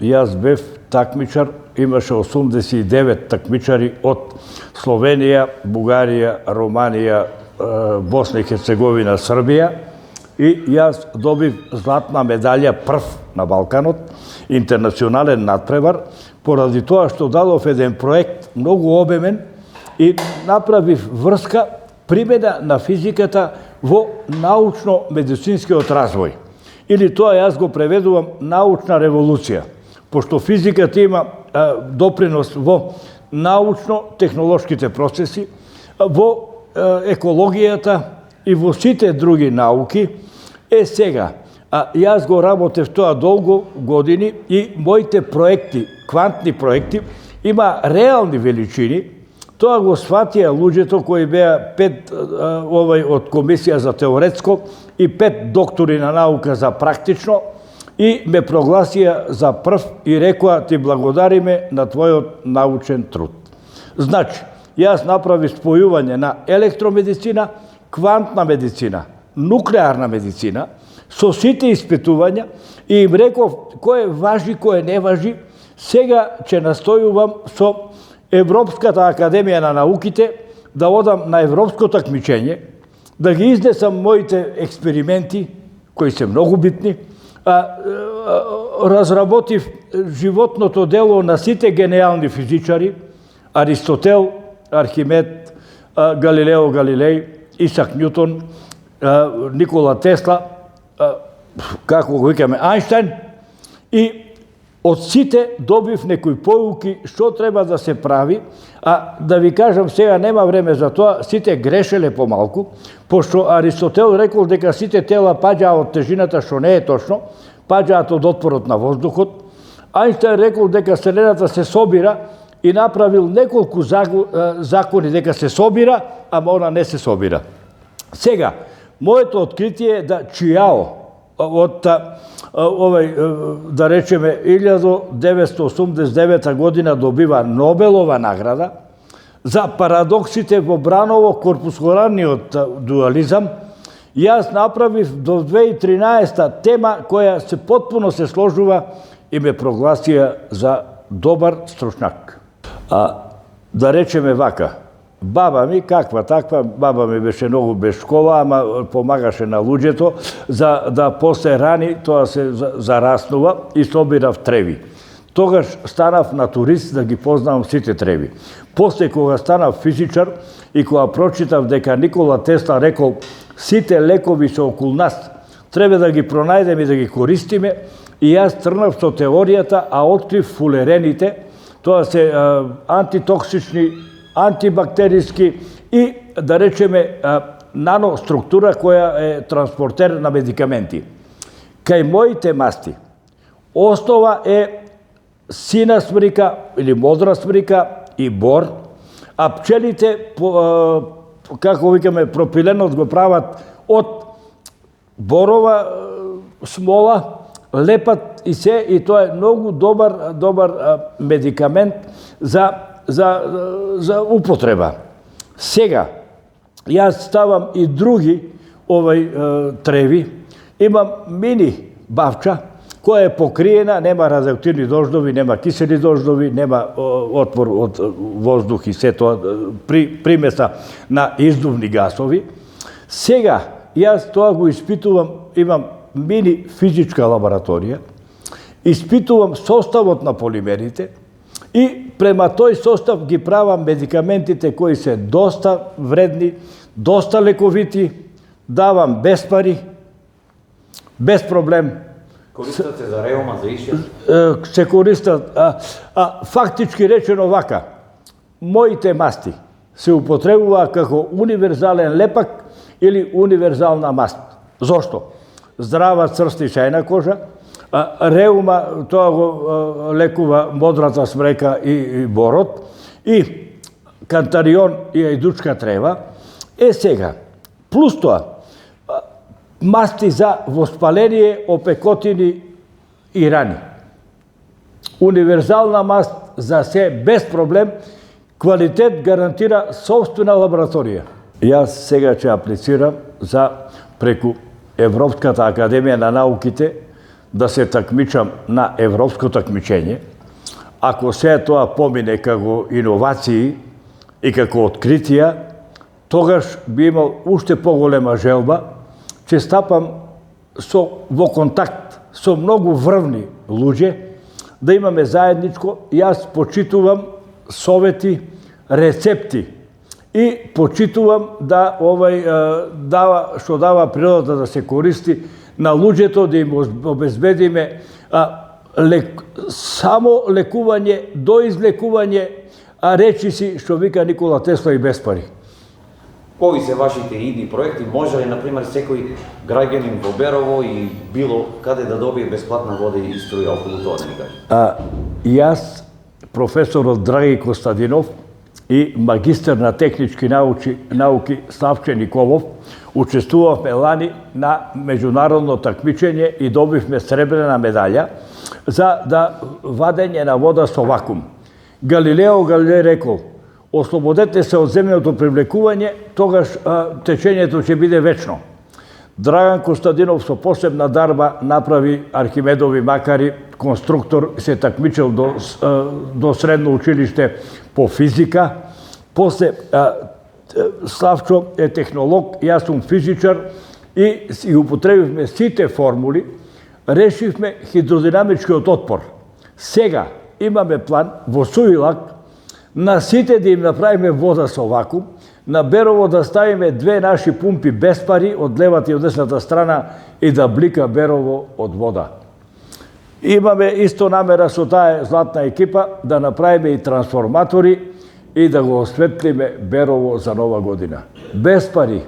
јас бев такмичар, имаше 89 такмичари од Словенија, Бугарија, Романија, Босна и Херцеговина, Србија, и јас добив златна медалја прв на Балканот, интернационален надпревар, поради тоа што дадов еден проект многу обемен и направив врска примена на физиката во научно-медицинскиот развој. Или тоа јас го преведувам научна револуција, пошто физиката има допринос во научно-технолошките процеси, во екологијата и во сите други науки. Сега, јас го работев тоа долго години и моите проекти, квантни проекти, има реални величини. Тоа го сватија луѓето кои беа 5 од комисија за теоретско и 5 доктори на наука за практично, и ме прогласија за прв и рекоа: ти благодариме на твојот научен труд. Значи, јас направи спојување на електромедицина, квантна медицина, нуклеарна медицина, со сите испитувања, и им реков кој важи, кој не важи. Сега ќе настојувам со Европската академија на науките да одам на европско такмичење, да ги изнесам моите експерименти, кои се многу битни. Разработив животното дело на сите гениални физичари: Аристотел, Архимед, Галилео Галилеј, Исак Њутон, Никола Тесла, како го викаме, Ајнштајн, и од сите добив некои поуки што треба да се прави. Да ви кажам, сега нема време за тоа, сите грешеле помалку, пошто Аристотел рекол дека сите тела паѓаа од тежината, што не е точно, паѓаат од отпорот на воздухот. Ајнштајн рекол дека Вселената се собира и направил неколку закони дека се собира, ама она не се собира. Сега, моето откритие е да Чијао од да речеме 1989 година добива Нобелова награда за парадоксите во браново-корпускуларниот дуализам. Јас направив до 2013 тема која се потпуно се сложува и ме прогласија за добар стручњак. Да речеме вака, баба ми, каква таква, баба ми беше многу без школа, ама помагаше на луѓето, за да после рани тоа се зараснува и собирав треви. Тогаш станав натурист да ги познавам сите треви. После кога станав физичар и кога прочитав дека Никола Тесла рекол: сите лекови се околу нас, треба да ги пронајдеме и да ги користиме, и јас тргнав со теоријата, а открив фулерените. Тоа се антитоксични, антибактериски и, да речеме, наноструктура која е транспортер на медикаменти. Кај моите масти основа е сина смрика или модра смрика и бор, а пчелите, како викаме, пропиленот го прават од борова смола, лепат и се, и тоа е многу добар медикамент за употреба. Сега, јас ставам и други треви. Имам мини бавча, која е покриена, нема радиоактивни дождови, нема кисели дождови, нема отвор од воздух и се тоа, примеса на издувни гасови. Сега, јас тоа го испитувам, имам мини физичка лабораторија, испитувам составот на полимерите и према тој состав ги правам медикаментите кои се доста вредни, доста лековити, давам без пари, без проблем. Користат се за реума, за ишија? Се користат, фактички речено вака, моите масти се употребува како универзален лепак или универзална маст. Зошто? Здрава црста и шајна кожа, реума, тоа го лекува модрата смрека и борот, и кантарион и ајдучка трева. Сега, плюс тоа, масти за воспаление, опекотини и рани. Универзална маст за се без проблем, квалитет гарантира собствена лабораторија. Јас сега ќе аплицирам за преку Европската академија на науките да се такмичам на европско такмичење. Ако се тоа помине како иновации и како откритија, тогаш би имал уште поголема желба, че стапам во контакт со многу врвни луѓе, да имаме заедничко. Јас почитувам совети, рецепти и почитувам да што дава природата да се користи на луѓето, да им обезбедиме само лекување до излекување, а речи си, што вика Никола Тесла, и без пари. Кои се вашите идни проекти? Може ли, например, секој граѓанин во Берово и било каде да добие бесплатна вода и струја околу тоа, да ни каже? Јас, професорот Драги Костадинов и магистар на технички науки Славче Николов учествувавме лани на меѓународно такмичење и добивме сребрена медаља за вадење на вода со вакуум. Галилео Галилеј рекол: ослободете се од земјното привлекување, тогаш течењето ќе биде вечно. Драган Костадинов со посебна дарба направи Архимедови макари, конструктор, се такмичел до средно училиште по физика. После Славчо е технолог, јас сум физичар и употребивме сите формули, решивме хидродинамичкиот отпор. Сега имаме план во Суилак на сите да им направиме вода со вакуум, на Берово да ставиме 2 наши пумпи без пари од левата и од десната страна и да блика Берово од вода. Имаме исто намера со таа златна екипа да направиме и трансформатори и да го осветлиме Берово за нова година. Без пари.